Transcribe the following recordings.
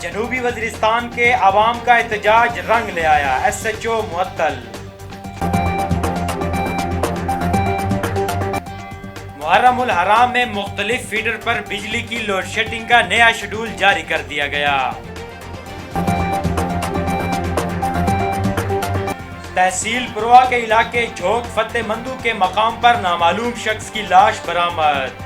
जनूबी वज़ीरिस्तान के अवाम का एहतजाज रंग ले आया, SHO मुअत्तल। मुहर्रम उल हराम में मुख्तलिफ फीडर पर बिजली की लोड शेडिंग का नया शेड्यूल जारी कर दिया गया। तहसील पुरवा के इलाके झोंक फतेह मंदू के मकाम पर नामालूम शख्स की लाश बरामद।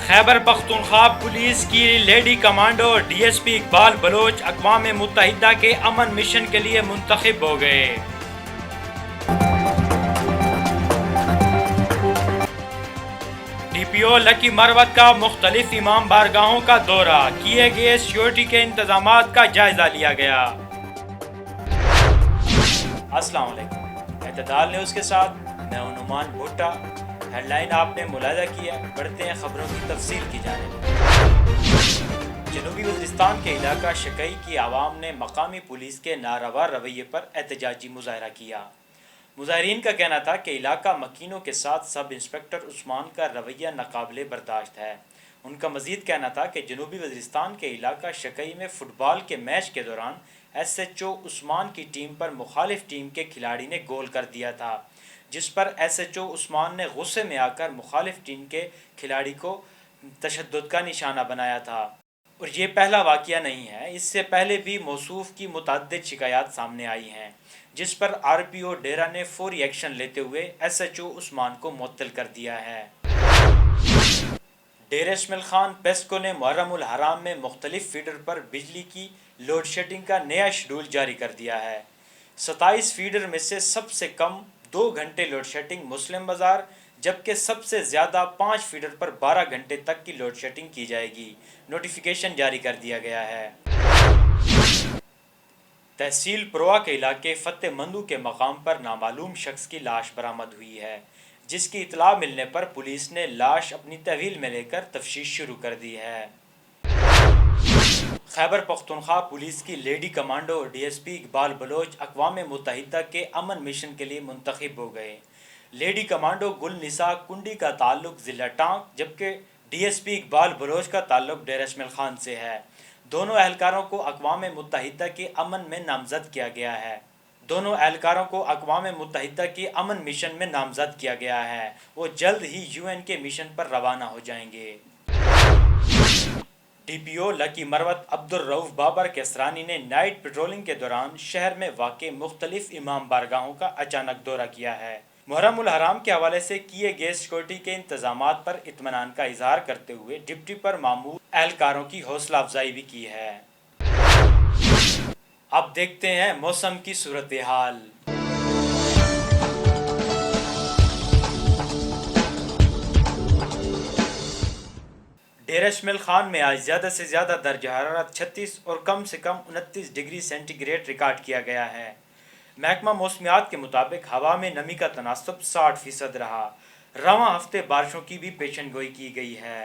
खैबर पख्तूनख्वा पुलिस की lady commando DSP Iqbal Baloch अक़वाम मुत्तहिदा के अमन मिशन के लिए मुंतखब हो गए। DPO लकी मरवत का मुख्तलिफ इमाम बारगाहों का दौरा, किए गए सिक्योरिटी के इंतजामात का जायजा लिया गया। अस्सलाम वालेकुम, एतदाल न्यूज़ के साथ मैं हूं नुमान भुट्टा। हेडलाइन आपने मुलाहिजा किया, बढ़ते हैं खबरों की तफसील की जानिब। जनूबी वज़ीरिस्तान के इलाका शकई की आवाम ने मकामी पुलिस के नारवा रवैये पर एहतजाजी मुजाहरा किया। मुजाहिरीन का कहना था कि इलाका मकीनों के साथ सब इंस्पेक्टर उस्मान का रवैया नाकाबिले बर्दाश्त है। उनका मजीद कहना था कि जनूबी वज़ीरिस्तान के इलाका शकई में फ़ुटबॉल के मैच के दौरान SHO उस्मान की टीम पर मुखालिफ टीम के खिलाड़ी ने गोल कर दिया था, जिस पर SHO उस्मान ने गुस्से में आकर मुखालिफ टीम के खिलाड़ी को तशद्दुद का निशाना बनाया था। और ये पहला वाक़या नहीं है, इससे पहले भी मौसूफ की मुतअद्दिद शिकायत सामने आई हैं, जिस पर RPO डेरा ने फौरी एक्शन लेते हुए SHO उस्मान को मुअत्तल कर दिया है। डेरा इस्माइल खान पेस्को ने मुहर्रम उल हराम में मुख्तलिफ फीडर पर बिजली की लोड शेडिंग का नया शेड्यूल जारी कर दिया है। 27 फीडर में से सबसे कम 2 घंटे लोड शेडिंग मुस्लिम बाज़ार, जबकि सबसे ज़्यादा 5 फीडर पर 12 घंटे तक की लोड शेडिंग की जाएगी। नोटिफिकेशन जारी कर दिया गया है। तहसील पुरवा के इलाके फतेह मंदू के मकाम पर नामालूम शख्स की लाश बरामद हुई है, जिसकी इतला मिलने पर पुलिस ने लाश अपनी तहवील में लेकर तफ्तीश शुरू कर दी है। खैबर पख्तूनख्वा पुलिस की lady commando DSP Iqbal Baloch अक़वाम मुत्तहिदा के अमन मिशन के लिए मुंतखब हो गए। लेडी कमांडो गुल निसा कुंडी का ताल्लुक ज़िला टांग, जबकि DSP इकबाल बलोच का ताल्लुक डेरा इस्माइल खान से है। दोनों एहलकारों को अक़वाम मुत्तहिदा के अमन में नामज़द किया गया है। दोनों एहलकारों को अक़वाम मुत्तहिदा के अमन मिशन में नामज़द किया गया है। वो जल्द ही UN के मिशन पर रवाना हो जाएंगे। DPO लकी मरवत अब्दुल रऊफ बाबर केसरानी ने नाइट पेट्रोलिंग के दौरान शहर में वाक़े मुख्तलिफ इमाम बारगाहों का अचानक दौरा किया है। मुहर्रम उल हराम के हवाले से किए गए सिक्योरिटी के इंतजामात पर इत्मीनान का इजहार करते हुए डिप्टी पर मामूर एहलकारों की हौसला अफजाई भी की है। अब देखते हैं मौसम की सूरत हाल। डेरा इस्माइल खान में आज ज़्यादा से ज़्यादा दर्जा हरारत 36 और कम से कम 29 डिग्री सेंटीग्रेड रिकॉर्ड किया गया है। महकमा मौसमियात के मुताबिक हवा में नमी का तनासब 60% रहा। रवां हफ्ते बारिशों की भी पेशन गोई की गई है।